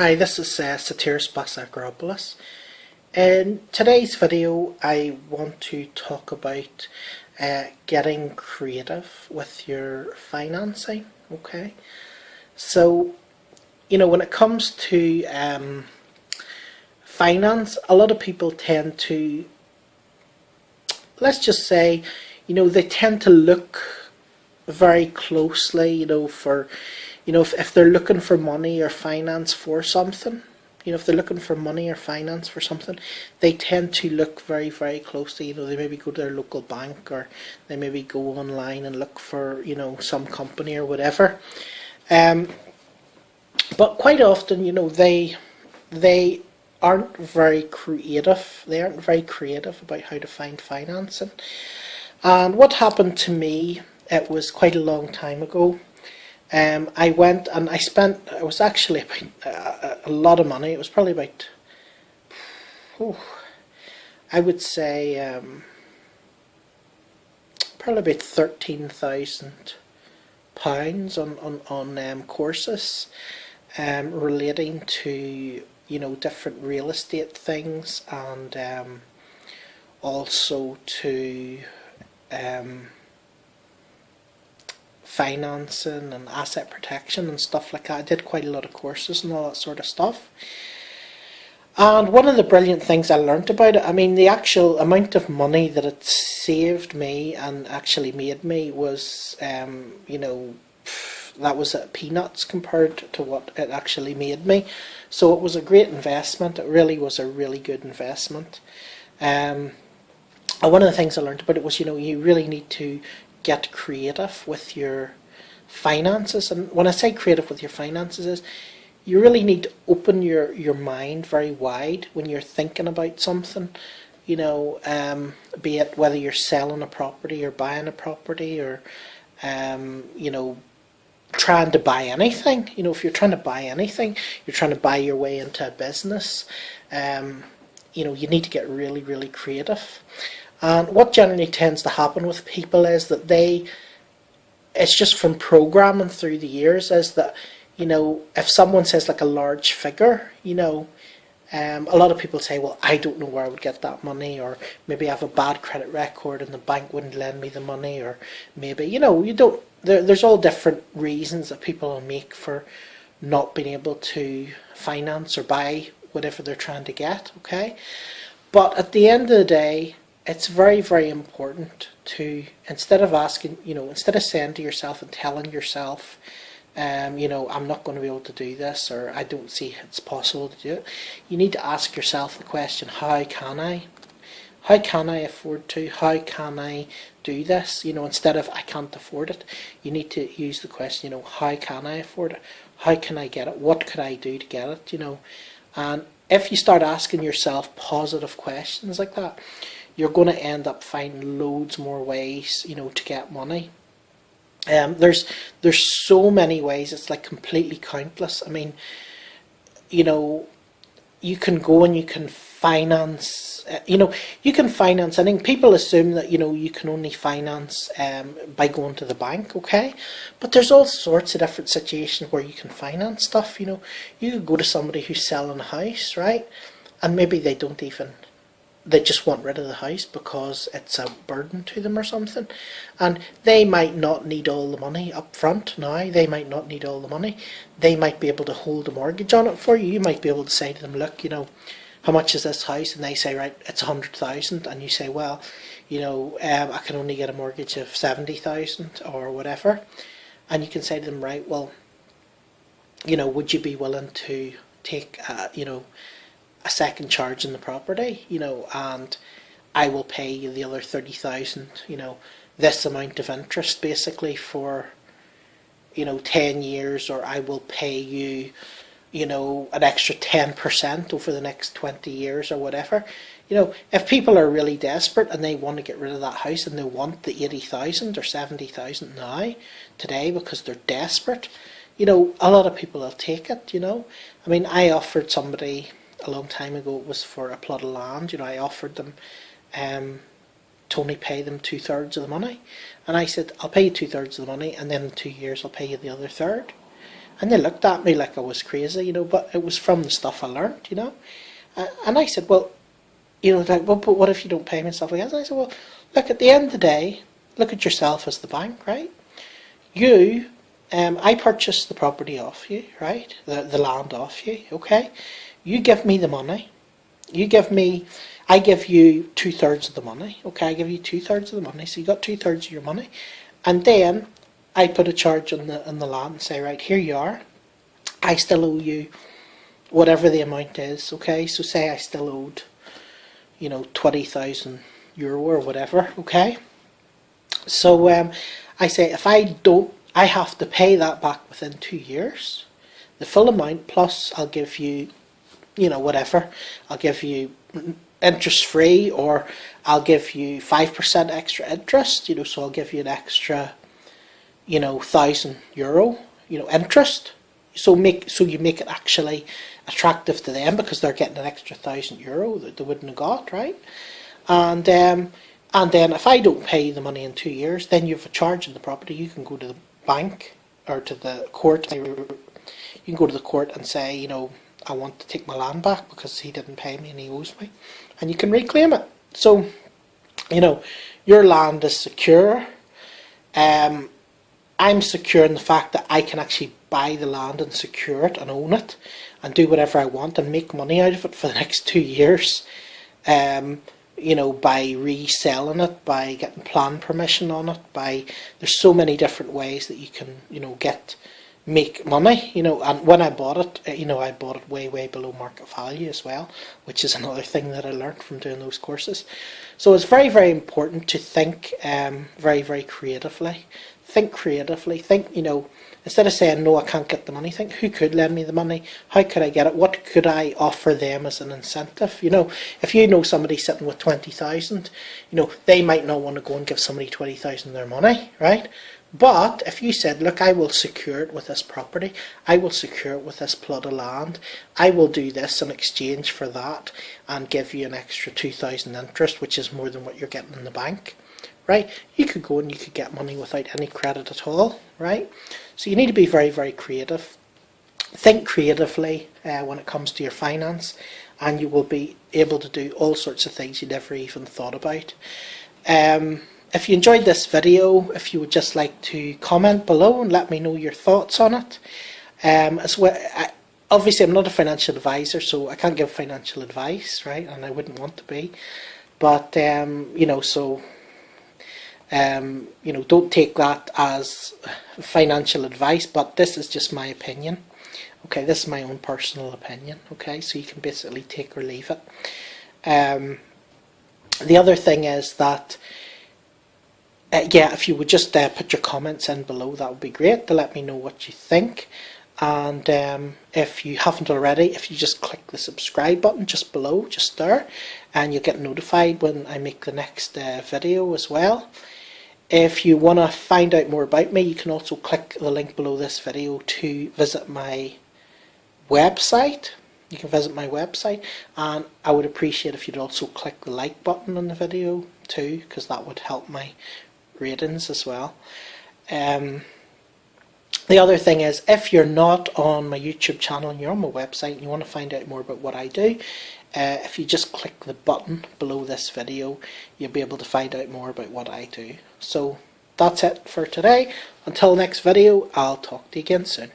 Hi, this is Satiris Basacaropoulos. In today's video, I want to talk about getting creative with your financing. Okay, so when it comes to finance, a lot of people tend to, let's just say, they tend to look very closely, if they're looking for money or finance for something, if they're looking for money or finance for something, they tend to look very, very closely. They maybe go to their local bank, or they maybe go online and look for, some company or whatever. But quite often, they aren't very creative. They aren't very creative about how to find financing. And what happened to me, it was quite a long time ago. I went and it was actually about a lot of money. It was probably about, I would say, probably about £13,000 on courses relating to, different real estate things, and also to financing and asset protection and stuff like that. I did quite a lot of courses and all that sort of stuff. And one of the brilliant things I learnt about it, the actual amount of money that it saved me and actually made me was, that was peanuts compared to what it actually made me. So it was a great investment. It really was a really good investment. And one of the things I learned about it was, you really need to get creative with your finances. And when I say creative with your finances, is you really need to open your mind very wide when you're thinking about something, be it whether you're selling a property or buying a property, or trying to buy anything. If you're trying to buy anything, you're trying to buy your way into a business, you need to get really, really creative. And what generally tends to happen with people is that it's just from programming through the years, is that, if someone says like a large figure, a lot of people say, well, I don't know where I would get that money, or maybe I have a bad credit record and the bank wouldn't lend me the money, or maybe, you don't, there's all different reasons that people will make for not being able to finance or buy whatever they're trying to get, okay? But at the end of the day, it's very, very important to, instead of saying to yourself and telling yourself, I'm not going to be able to do this, or I don't see it's possible to do it, you need to ask yourself the question, how can I? How can I afford to? How can I do this? Instead of I can't afford it, you need to use the question, how can I afford it? How can I get it? What could I do to get it? And if you start asking yourself positive questions like that, you're going to end up finding loads more ways, to get money. There's so many ways, it's like completely countless. You can go and you can finance, you can finance anything. People assume that, you can only finance by going to the bank, okay? But there's all sorts of different situations where you can finance stuff, You could go to somebody who's selling a house, right? And maybe they just want rid of the house because it's a burden to them or something, and they might not need all the money up front now. They might not need all the money. They might be able to hold a mortgage on it for you. You might be able to say to them, look, how much is this house? And they say, right, it's 100,000, and you say, well, I can only get a mortgage of 70,000 or whatever, and you can say to them, right, well, would you be willing to take a second charge in the property, and I will pay you the other 30,000, this amount of interest basically for, 10 years, or I will pay you, an extra 10% over the next 20 years or whatever. If people are really desperate and they want to get rid of that house and they want the 80,000 or 70,000 now, today, because they're desperate, a lot of people will take it, I offered somebody a long time ago, it was for a plot of land, I offered them to only pay them 2/3 of the money, and I said, I'll pay you 2/3 of the money, and then in 2 years I'll pay you the other third. And they looked at me like I was crazy, you know, but it was from the stuff I learned, you know. And I said, well, you know, like, well, but what if you don't pay me and stuff like that? And I said, well, look, at the end of the day, look at yourself as the bank, right? I purchased the property off you, right? The land off you, okay? You give me the money. I give you 2/3 of the money, okay? I give you 2/3 of the money, so you got 2/3 of your money. And then I put a charge on the land and say, right, here you are. I still owe you whatever the amount is, okay? So say I still owed, you know, €20,000 or whatever, okay? So I say, if I don't, I have to pay that back within 2 years, the full amount, plus I'll give you, you know, whatever. I'll give you interest free, or I'll give you 5% extra interest, you know, so I'll give you an extra, you know, €1,000, you know, interest. So you make it actually attractive to them, because they're getting an extra €1,000 that they wouldn't have got, right? And then if I don't pay the money in 2 years, then you have a charge in the property. You can go to the bank or to the court. You can go to the court and say, you know, I want to take my land back because he didn't pay me and he owes me, and you can reclaim it. So, you know, your land is secure. I'm secure in the fact that I can actually buy the land and secure it and own it and do whatever I want and make money out of it for the next 2 years. You know, by reselling it, by getting plan permission on it, there's so many different ways that you can, you know, make money, you know. And when I bought it, you know, I bought it way below market value as well, which is another thing that I learned from doing those courses. So it's very important to think very creatively. Think creatively. Think, you know, instead of saying, no, I can't get the money, think, who could lend me the money? How could I get it? What could I offer them as an incentive? You know, if you know somebody sitting with 20,000, you know, they might not want to go and give somebody 20,000 their money, right? But if you said, look, I will secure it with this property, I will secure it with this plot of land, I will do this in exchange for that and give you an extra 2,000 interest, which is more than what you're getting in the bank, right? You could go and you could get money without any credit at all, right? So you need to be very creative. Think creatively when it comes to your finance, and you will be able to do all sorts of things you never even thought about. If you enjoyed this video, if you would just like to comment below and let me know your thoughts on it. As well, obviously I'm not a financial advisor, so I can't give financial advice, right? And I wouldn't want to be. But you know, so you know, don't take that as financial advice, but this is just my opinion. Okay, this is my own personal opinion. Okay, so you can basically take or leave it. The other thing is that yeah, if you would just put your comments in below, that would be great to let me know what you think. And if you haven't already, if you just click the subscribe button just below, just there, and you'll get notified when I make the next video as well. If you want to find out more about me, you can also click the link below this video to visit my website. You can visit my website, and I would appreciate if you'd also click the like button on the video too, because that would help my ratings as well. The other thing is, if you're not on my YouTube channel and you're on my website and you want to find out more about what I do, if you just click the button below this video, you'll be able to find out more about what I do. So that's it for today. Until next video, I'll talk to you again soon.